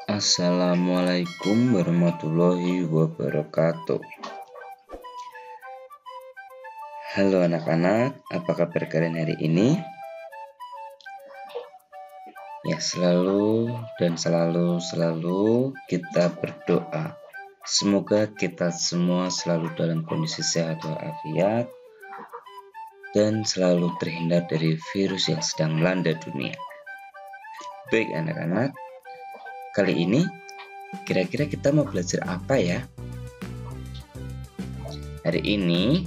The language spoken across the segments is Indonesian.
Assalamualaikum warahmatullahi wabarakatuh. Halo anak-anak, apa kabar kalian hari ini? Ya, selalu kita berdoa. Semoga kita semua selalu dalam kondisi sehat walafiat dan selalu terhindar dari virus yang sedang melanda dunia. Baik anak-anak, kali ini kira-kira kita mau belajar apa ya? Hari ini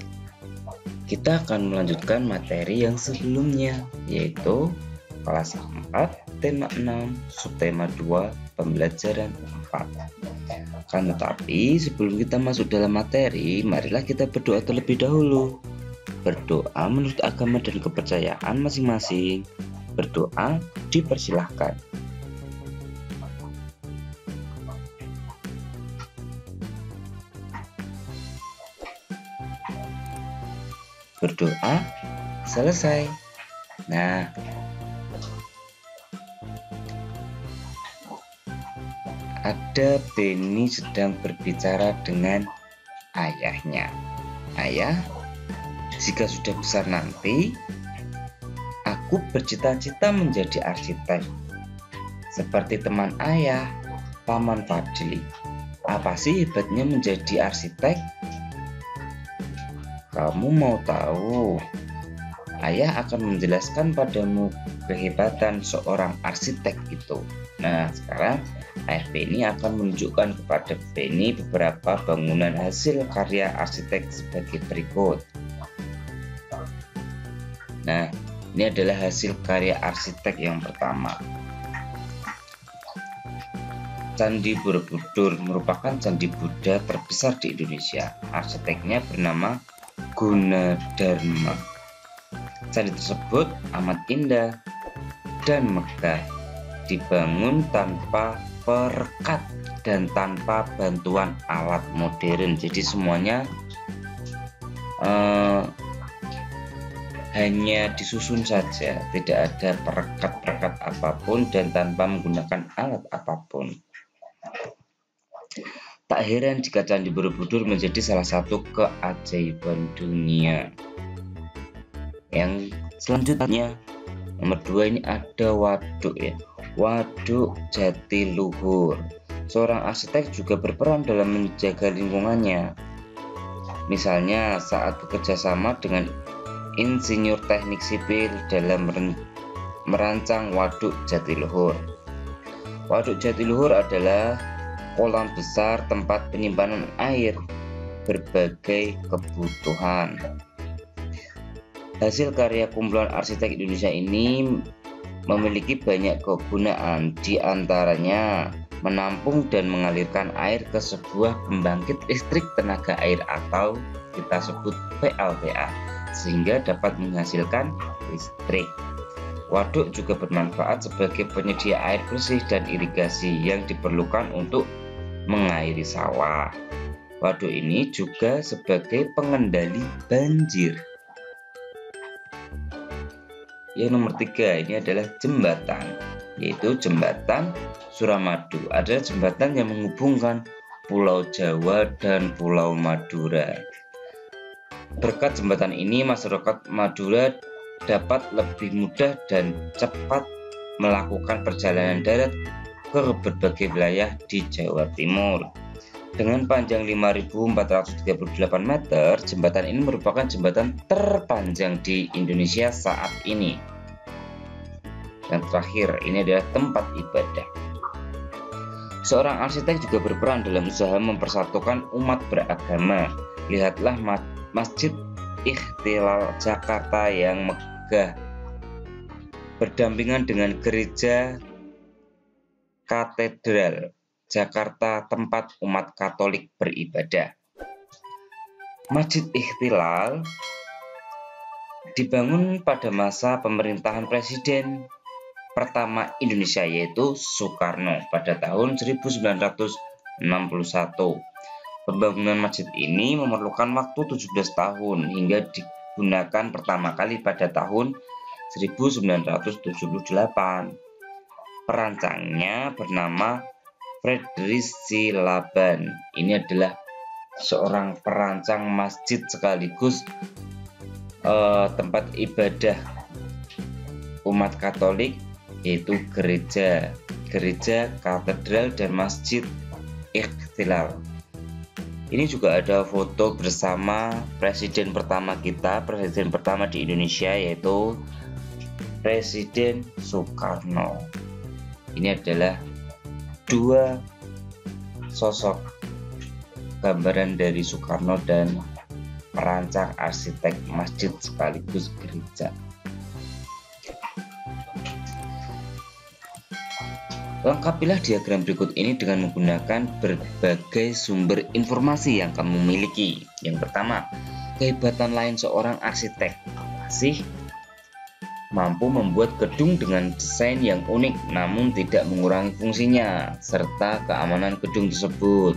kita akan melanjutkan materi yang sebelumnya, yaitu kelas 4, tema 6, subtema 2, pembelajaran 4. Kan tetapi sebelum kita masuk dalam materi, marilah kita berdoa terlebih dahulu. Berdoa menurut agama dan kepercayaan masing-masing. Berdoa dipersilahkan. Berdoa selesai. Nah, ada Beni sedang berbicara dengan ayahnya. Ayah, jika sudah besar nanti, aku bercita-cita menjadi arsitek. Seperti teman ayah, Paman Fadli. Apa sih hebatnya menjadi arsitek? Kamu mau tahu? Ayah akan menjelaskan padamu kehebatan seorang arsitek itu. Nah, sekarang Ayah Beni akan menunjukkan kepada Beni beberapa bangunan hasil karya arsitek sebagai berikut. Nah, ini adalah hasil karya arsitek yang pertama. Candi Borobudur merupakan candi Buddha terbesar di Indonesia. Arsiteknya bernama Gunadarma. Candi tersebut amat indah dan megah, dibangun tanpa perekat dan tanpa bantuan alat modern. Jadi semuanya hanya disusun saja, tidak ada perekat-perekat apapun dan tanpa menggunakan alat apapun. Tak heran jika Candi Borobudur menjadi salah satu keajaiban dunia. Yang selanjutnya, nomor 2 ini ada waduk ya. Waduk Jatiluhur. Seorang arsitek juga berperan dalam menjaga lingkungannya. Misalnya saat bekerja sama dengan insinyur teknik sipil dalam merancang Waduk Jatiluhur. Waduk Jatiluhur adalah kolam besar tempat penyimpanan air berbagai kebutuhan. Hasil karya kumpulan arsitek Indonesia ini memiliki banyak kegunaan, di antaranya menampung dan mengalirkan air ke sebuah pembangkit listrik tenaga air atau kita sebut PLTA, sehingga dapat menghasilkan listrik. Waduk juga bermanfaat sebagai penyedia air bersih dan irigasi yang diperlukan untuk mengairi sawah. Waduk ini juga sebagai pengendali banjir. Yang nomor 3 ini adalah jembatan, yaitu jembatan Suramadu. Adalah jembatan yang menghubungkan Pulau Jawa dan Pulau Madura. Berkat jembatan ini, masyarakat Madura dapat lebih mudah dan cepat melakukan perjalanan darat ke berbagai wilayah di Jawa Timur. Dengan panjang 5.438 meter, jembatan ini merupakan jembatan terpanjang di Indonesia saat ini. Yang terakhir, ini adalah tempat ibadah. Seorang arsitek juga berperan dalam usaha mempersatukan umat beragama. Lihatlah Masjid Istiqlal Jakarta yang megah, berdampingan dengan gereja Katedral Jakarta tempat umat Katolik beribadah. Masjid Istiqlal dibangun pada masa pemerintahan Presiden pertama Indonesia, yaitu Soekarno, pada tahun 1961. Pembangunan masjid ini memerlukan waktu 17 tahun hingga digunakan pertama kali pada tahun 1978. Perancangnya bernama Friedrich Silaban. Ini adalah seorang perancang masjid sekaligus tempat ibadah umat Katolik, yaitu gereja, katedral, dan masjid Ikhtilal. Ini juga ada foto bersama presiden pertama di Indonesia, yaitu Presiden Soekarno. Ini adalah dua sosok gambaran dari Soekarno dan perancang arsitek masjid sekaligus gereja. Lengkapilah diagram berikut ini dengan menggunakan berbagai sumber informasi yang kamu miliki. Yang pertama, kehebatan lain seorang arsitek masih mampu membuat gedung dengan desain yang unik namun tidak mengurangi fungsinya serta keamanan gedung tersebut.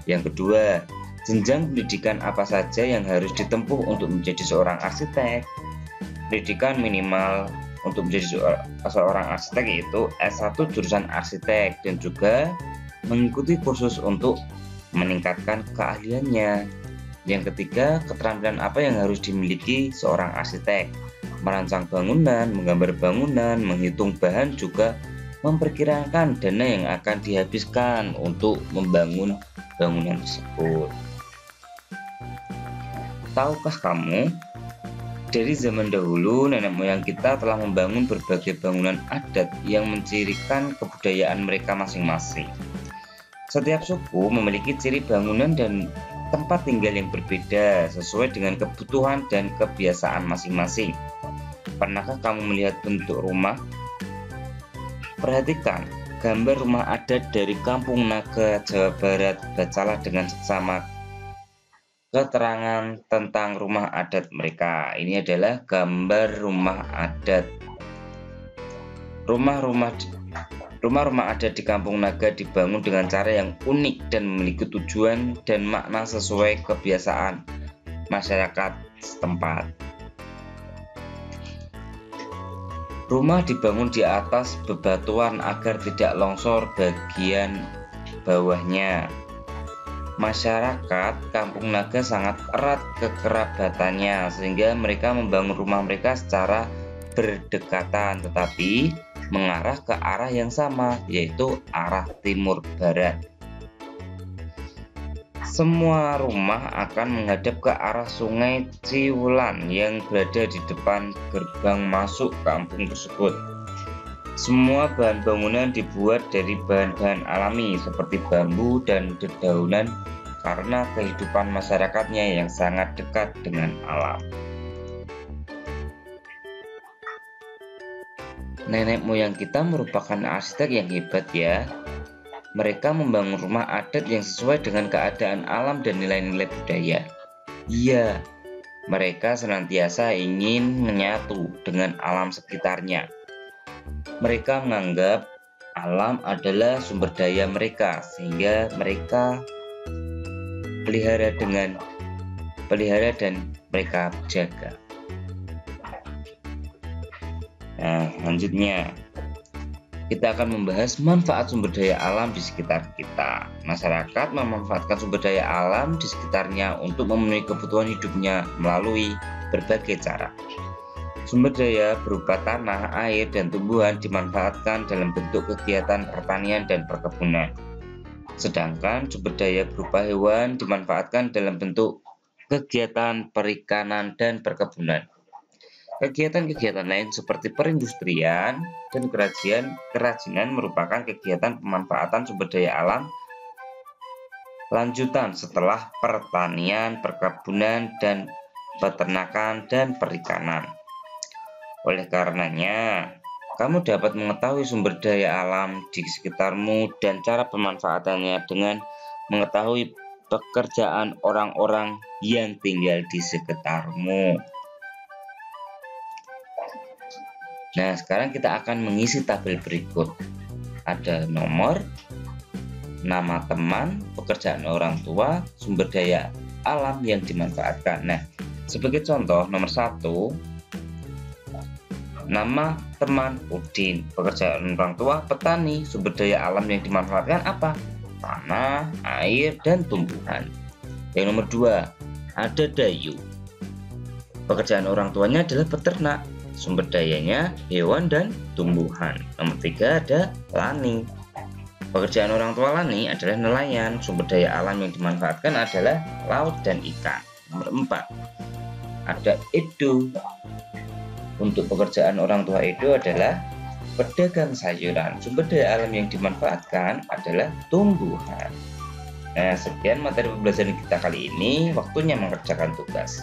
Yang kedua, jenjang pendidikan apa saja yang harus ditempuh untuk menjadi seorang arsitek. Pendidikan minimal untuk menjadi seorang arsitek yaitu S1 jurusan arsitek dan juga mengikuti kursus untuk meningkatkan keahliannya. Yang ketiga, keterampilan apa yang harus dimiliki seorang arsitek? Merancang bangunan, menggambar bangunan, menghitung bahan, juga memperkirakan dana yang akan dihabiskan untuk membangun bangunan tersebut. Tahukah kamu, dari zaman dahulu nenek moyang kita telah membangun berbagai bangunan adat yang mencirikan kebudayaan mereka masing-masing. Setiap suku memiliki ciri bangunan dan tempat tinggal yang berbeda sesuai dengan kebutuhan dan kebiasaan masing-masing. Pernahkah kamu melihat bentuk rumah? Perhatikan gambar rumah adat dari Kampung Naga, Jawa Barat. Bacalah dengan seksama keterangan tentang rumah adat mereka. Ini adalah gambar rumah adat. Rumah-rumah adat di Kampung Naga dibangun dengan cara yang unik dan memiliki tujuan dan makna sesuai kebiasaan masyarakat setempat. Rumah dibangun di atas bebatuan agar tidak longsor bagian bawahnya. Masyarakat Kampung Naga sangat erat kekerabatannya sehingga mereka membangun rumah mereka secara berdekatan tetapi mengarah ke arah yang sama, yaitu arah timur barat. Semua rumah akan menghadap ke arah Sungai Ciwulan yang berada di depan gerbang masuk kampung tersebut. Semua bahan bangunan dibuat dari bahan-bahan alami seperti bambu dan dedaunan karena kehidupan masyarakatnya yang sangat dekat dengan alam. Nenek moyang kita merupakan arsitek yang hebat ya. Mereka membangun rumah adat yang sesuai dengan keadaan alam dan nilai-nilai budaya. Iya, mereka senantiasa ingin menyatu dengan alam sekitarnya. Mereka menganggap alam adalah sumber daya mereka, sehingga mereka pelihara dan mereka jaga. Nah, selanjutnya kita akan membahas manfaat sumber daya alam di sekitar kita. Masyarakat memanfaatkan sumber daya alam di sekitarnya untuk memenuhi kebutuhan hidupnya melalui berbagai cara. Sumber daya berupa tanah, air, dan tumbuhan dimanfaatkan dalam bentuk kegiatan pertanian dan perkebunan. Sedangkan sumber daya berupa hewan dimanfaatkan dalam bentuk kegiatan perikanan dan perkebunan. Kegiatan-kegiatan lain seperti perindustrian dan kerajinan merupakan kegiatan pemanfaatan sumber daya alam lanjutan setelah pertanian, perkebunan, dan peternakan dan perikanan. Oleh karenanya, kamu dapat mengetahui sumber daya alam di sekitarmu dan cara pemanfaatannya dengan mengetahui pekerjaan orang-orang yang tinggal di sekitarmu. Nah, sekarang kita akan mengisi tabel berikut. Ada nomor, nama teman, pekerjaan orang tua, sumber daya alam yang dimanfaatkan. Nah, sebagai contoh, nomor 1, Nama teman Udin. Pekerjaan orang tua petani. Sumber daya alam yang dimanfaatkan apa? Tanah, air, dan tumbuhan. Yang nomor 2, ada Dayu. Pekerjaan orang tuanya adalah peternak. Sumber dayanya hewan dan tumbuhan. Nomor 3, ada Lani. Pekerjaan orang tua Lani adalah nelayan. Sumber daya alam yang dimanfaatkan adalah laut dan ikan. Nomor 4, ada Edo. Untuk pekerjaan orang tua Edo adalah pedagang sayuran. Sumber daya alam yang dimanfaatkan adalah tumbuhan. Nah, sekian materi pembelajaran kita kali ini. Waktunya mengerjakan tugas.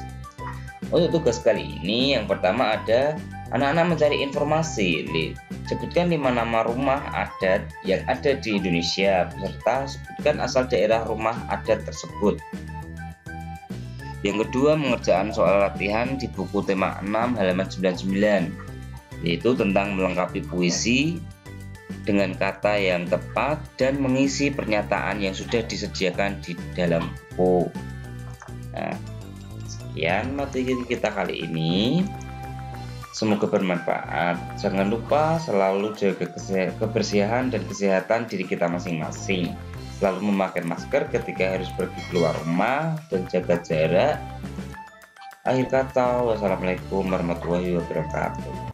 Untuk tugas kali ini, yang pertama ada anak-anak mencari informasi. Sebutkan 5 nama rumah adat yang ada di Indonesia, serta sebutkan asal daerah rumah adat tersebut. Yang kedua, mengerjakan soal latihan di buku tema 6 halaman 99, yaitu tentang melengkapi puisi dengan kata yang tepat dan mengisi pernyataan yang sudah disediakan di dalam buku. Nah, sekian materi kita kali ini. Semoga bermanfaat. Jangan lupa selalu jaga kebersihan dan kesehatan diri kita masing-masing. Selalu memakai masker ketika harus pergi keluar rumah dan jaga jarak. Akhir kata, wassalamualaikum warahmatullahi wabarakatuh.